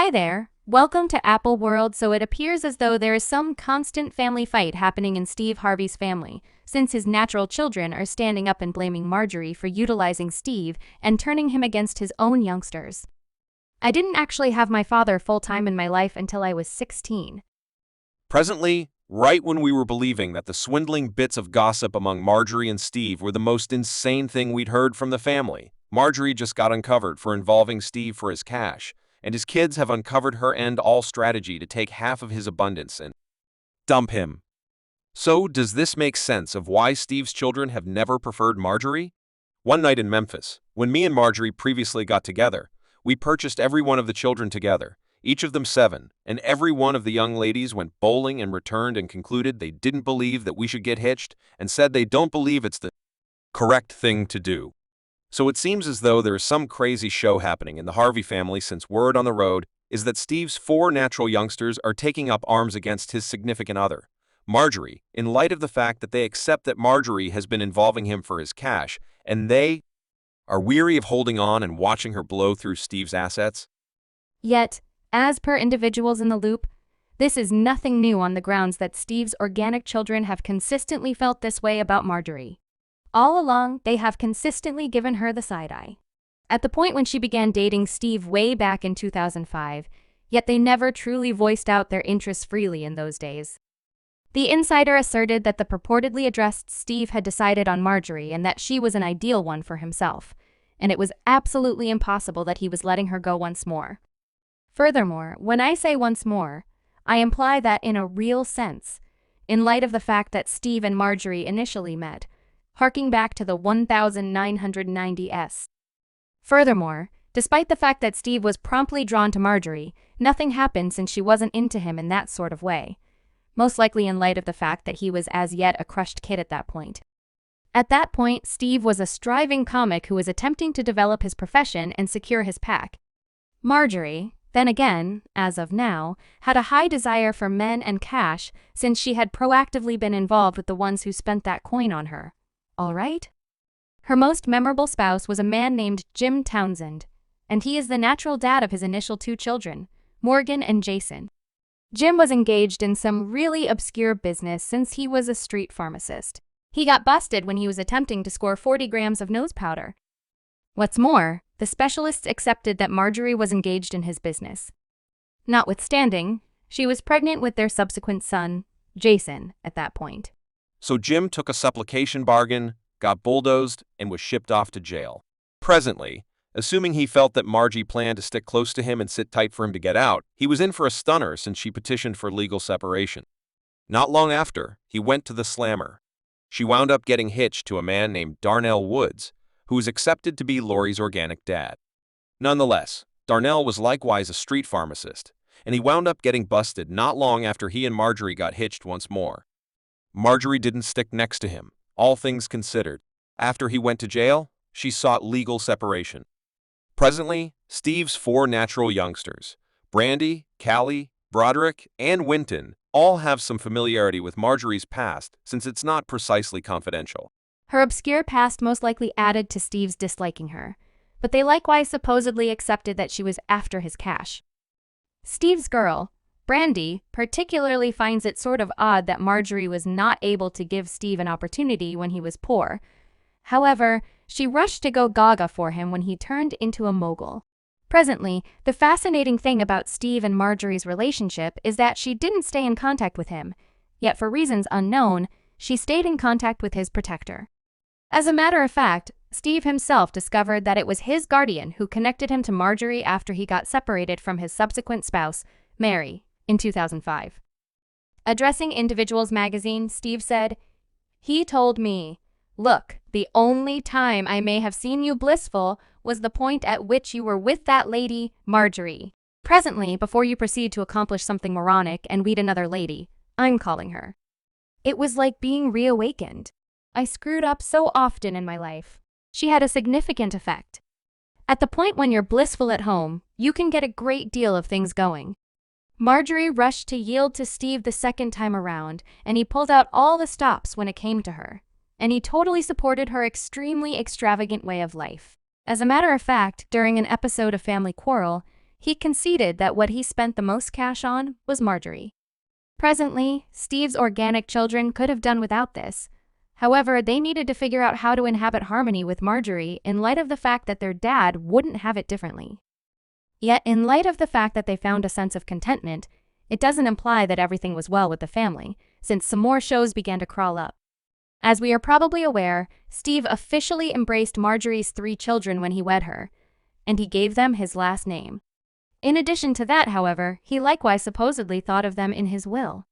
Hi there, welcome to Apple World. So it appears as though there is some constant family fight happening in Steve Harvey's family, since his natural children are standing up and blaming Marjorie for utilizing Steve and turning him against his own youngsters. I didn't actually have my father full-time in my life until I was 16. Presently, right when we were believing that the swindling bits of gossip among Marjorie and Steve were the most insane thing we'd heard from the family, Marjorie just got uncovered for involving Steve for his cash, and his kids have uncovered her end-all strategy to take half of his abundance and dump him. So, does this make sense of why Steve's children have never preferred Marjorie? One night in Memphis, when me and Marjorie previously got together, we purchased every one of the children together, each of them 7, and every one of the young ladies went bowling and returned and concluded they didn't believe that we should get hitched and said they don't believe it's the correct thing to do. So it seems as though there is some crazy show happening in the Harvey family, since word on the road is that Steve's 4 natural youngsters are taking up arms against his significant other, Marjorie, in light of the fact that they accept that Marjorie has been involving him for his cash, and they are weary of holding on and watching her blow through Steve's assets. Yet, as per individuals in the loop, this is nothing new on the grounds that Steve's organic children have consistently felt this way about Marjorie. All along, they have consistently given her the side-eye. At the point when she began dating Steve way back in 2005, yet they never truly voiced out their interests freely in those days. The insider asserted that the purportedly addressed Steve had decided on Marjorie and that she was an ideal one for himself, and it was absolutely impossible that he was letting her go once more. Furthermore, when I say once more, I imply that in a real sense, in light of the fact that Steve and Marjorie initially met, harking back to the 1990s. Furthermore, despite the fact that Steve was promptly drawn to Marjorie, nothing happened since she wasn't into him in that sort of way, most likely in light of the fact that he was as yet a crushed kid at that point. At that point, Steve was a striving comic who was attempting to develop his profession and secure his pack. Marjorie, then again, as of now, had a high desire for men and cash since she had proactively been involved with the ones who spent that coin on her. All right? Her most memorable spouse was a man named Jim Townsend, and he is the natural dad of his initial 2 children, Morgan and Jason. Jim was engaged in some really obscure business since he was a street pharmacist. He got busted when he was attempting to score 40 grams of nose powder. What's more, the specialists accepted that Marjorie was engaged in his business. Notwithstanding, she was pregnant with their subsequent son, Jason, at that point. So Jim took a supplication bargain, got bulldozed, and was shipped off to jail. Presently, assuming he felt that Margie planned to stick close to him and sit tight for him to get out, he was in for a stunner since she petitioned for legal separation. Not long after, he went to the slammer. She wound up getting hitched to a man named Darnell Woods, who was accepted to be Lori's organic dad. Nonetheless, Darnell was likewise a street pharmacist, and he wound up getting busted not long after he and Marjorie got hitched once more. Marjorie didn't stick next to him, all things considered. After he went to jail, she sought legal separation. Presently, Steve's 4 natural youngsters, Brandy, Callie, Broderick, and Winton, all have some familiarity with Marjorie's past since it's not precisely confidential. Her obscure past most likely added to Steve's disliking her, but they likewise supposedly accepted that she was after his cash. Steve's girl, Brandy, particularly finds it sort of odd that Marjorie was not able to give Steve an opportunity when he was poor. However, she rushed to go gaga for him when he turned into a mogul. Presently, the fascinating thing about Steve and Marjorie's relationship is that she didn't stay in contact with him, yet for reasons unknown, she stayed in contact with his protector. As a matter of fact, Steve himself discovered that it was his guardian who connected him to Marjorie after he got separated from his subsequent spouse, Mary, in 2005. Addressing Individuals magazine, Steve said, "He told me, 'Look, the only time I may have seen you blissful was the point at which you were with that lady, Marjorie. Presently, before you proceed to accomplish something moronic and weed another lady, I'm calling her.' It was like being reawakened. I screwed up so often in my life. She had a significant effect. At the point when you're blissful at home, you can get a great deal of things going." Marjorie rushed to yield to Steve the second time around, and he pulled out all the stops when it came to her. And he totally supported her extremely extravagant way of life. As a matter of fact, during an episode of Family Quarrel, He conceded that what he spent the most cash on was Marjorie. Presently, Steve's organic children could have done without this. However, they needed to figure out how to inhabit harmony with Marjorie in light of the fact that their dad wouldn't have it differently. Yet, in light of the fact that they found a sense of contentment, it doesn't imply that everything was well with the family, since some more shows began to crawl up. As we are probably aware, Steve officially embraced Marjorie's 3 children when he wed her, and he gave them his last name. In addition to that, however, he likewise supposedly thought of them in his will.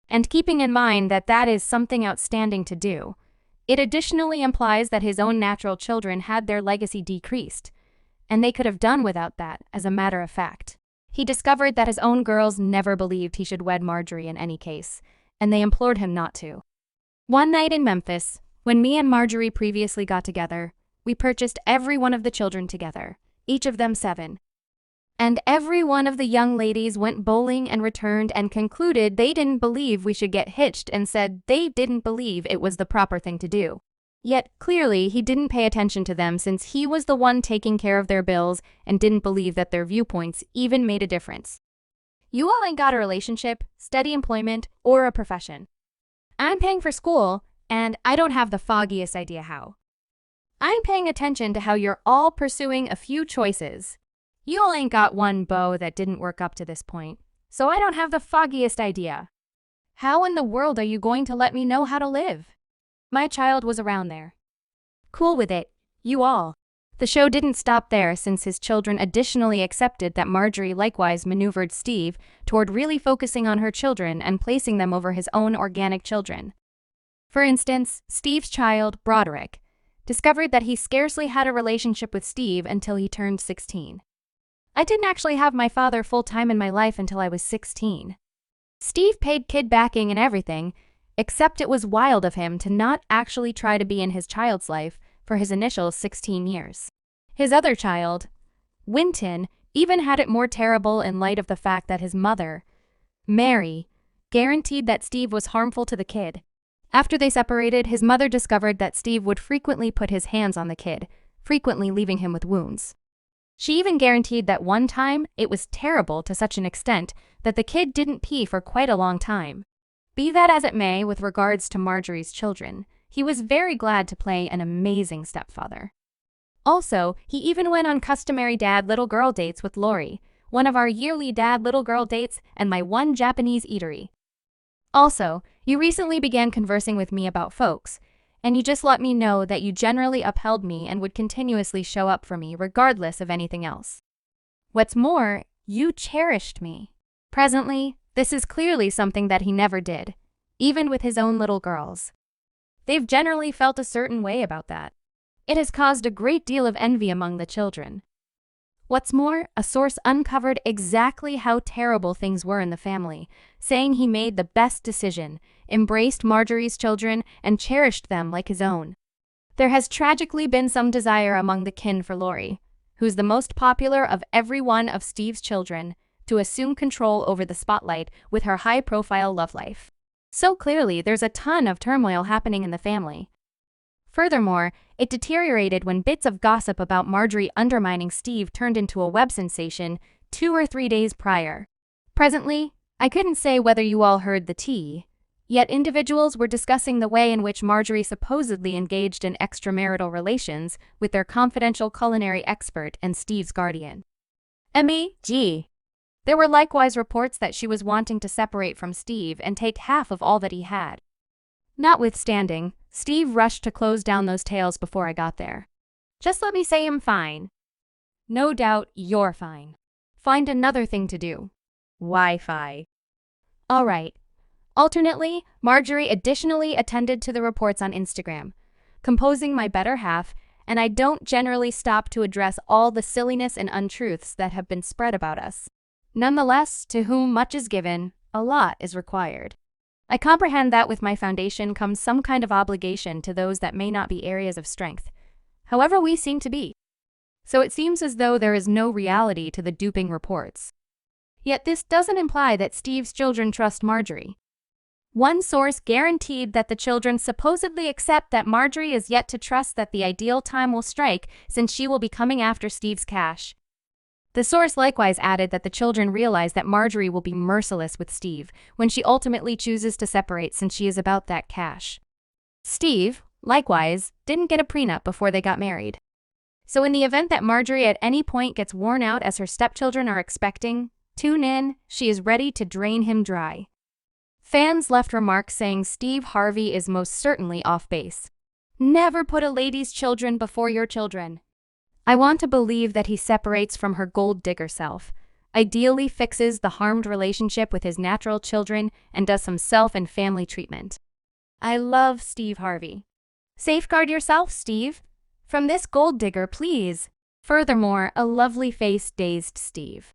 And keeping in mind that that is something outstanding to do, it additionally implies that his own natural children had their legacy decreased, and they could have done without that, as a matter of fact. He discovered that his own girls never believed he should wed Marjorie in any case, and they implored him not to. One night in Memphis, when me and Marjorie previously got together, we purchased every one of the children together, each of them 7. And every one of the young ladies went bowling and returned and concluded they didn't believe we should get hitched and said they didn't believe it was the proper thing to do. Yet, clearly, he didn't pay attention to them since he was the one taking care of their bills and didn't believe that their viewpoints even made a difference. You all ain't got a relationship, steady employment, or a profession. I'm paying for school, and I don't have the foggiest idea how. I'm paying attention to how you're all pursuing a few choices. You all ain't got one beau that didn't work up to this point, so I don't have the foggiest idea. How in the world are you going to let me know how to live? My child was around there. Cool with it, you all. The show didn't stop there since his children additionally accepted that Marjorie likewise maneuvered Steve toward really focusing on her children and placing them over his own organic children. For instance, Steve's child, Broderick, discovered that he scarcely had a relationship with Steve until he turned 16. I didn't actually have my father full-time in my life until I was 16. Steve paid kid backing and everything, except it was wild of him to not actually try to be in his child's life for his initial 16 years. His other child, Winton, even had it more terrible in light of the fact that his mother, Mary, guaranteed that Steve was harmful to the kid. After they separated, his mother discovered that Steve would frequently put his hands on the kid, frequently leaving him with wounds. She even guaranteed that one time it was terrible to such an extent that the kid didn't pee for quite a long time. Be that as it may, with regards to Marjorie's children, he was very glad to play an amazing stepfather. Also, he even went on customary dad-little-girl dates with Lori, one of our yearly dad-little-girl dates, and my one Japanese eatery. Also, you recently began conversing with me about folks, and you just let me know that you generally upheld me and would continuously show up for me regardless of anything else. What's more, you cherished me. Presently, this is clearly something that he never did, even with his own little girls. They've generally felt a certain way about that. It has caused a great deal of envy among the children. What's more, a source uncovered exactly how terrible things were in the family, saying he made the best decision, embraced Marjorie's children, and cherished them like his own. There has tragically been some desire among the kin for Lori, who's the most popular of every one of Steve's children, to assume control over the spotlight with her high-profile love life. So clearly, there's a ton of turmoil happening in the family. Furthermore, it deteriorated when bits of gossip about Marjorie undermining Steve turned into a web sensation 2 or 3 days prior. Presently, I couldn't say whether you all heard the tea, yet individuals were discussing the way in which Marjorie supposedly engaged in extramarital relations with their confidential culinary expert and Steve's guardian. M.E.G. There were likewise reports that she was wanting to separate from Steve and take half of all that he had. Notwithstanding, Steve rushed to close down those tales before I got there. Just let me say I'm fine. No doubt you're fine. Find another thing to do. Wi-Fi. All right. Alternately, Marjorie additionally attended to the reports on Instagram, composing my better half, and I don't generally stop to address all the silliness and untruths that have been spread about us. Nonetheless, to whom much is given, a lot is required. I comprehend that with my foundation comes some kind of obligation to those that may not be areas of strength, however we seem to be. So it seems as though there is no reality to the duping reports. Yet this doesn't imply that Steve's children trust Marjorie. One source guaranteed that the children supposedly accept that Marjorie is yet to trust that the ideal time will strike since she will be coming after Steve's cash. The source likewise added that the children realize that Marjorie will be merciless with Steve when she ultimately chooses to separate since she is about that cash. Steve, likewise, didn't get a prenup before they got married. So in the event that Marjorie at any point gets worn out as her stepchildren are expecting, tune in, she is ready to drain him dry. Fans left remarks saying Steve Harvey is most certainly off base. Never put a lady's children before your children. I want to believe that he separates from her gold digger self, ideally fixes the harmed relationship with his natural children, and does some self and family treatment. I love Steve Harvey. Safeguard yourself, Steve. From this gold digger, please. Furthermore, a lovely-faced, dazed Steve.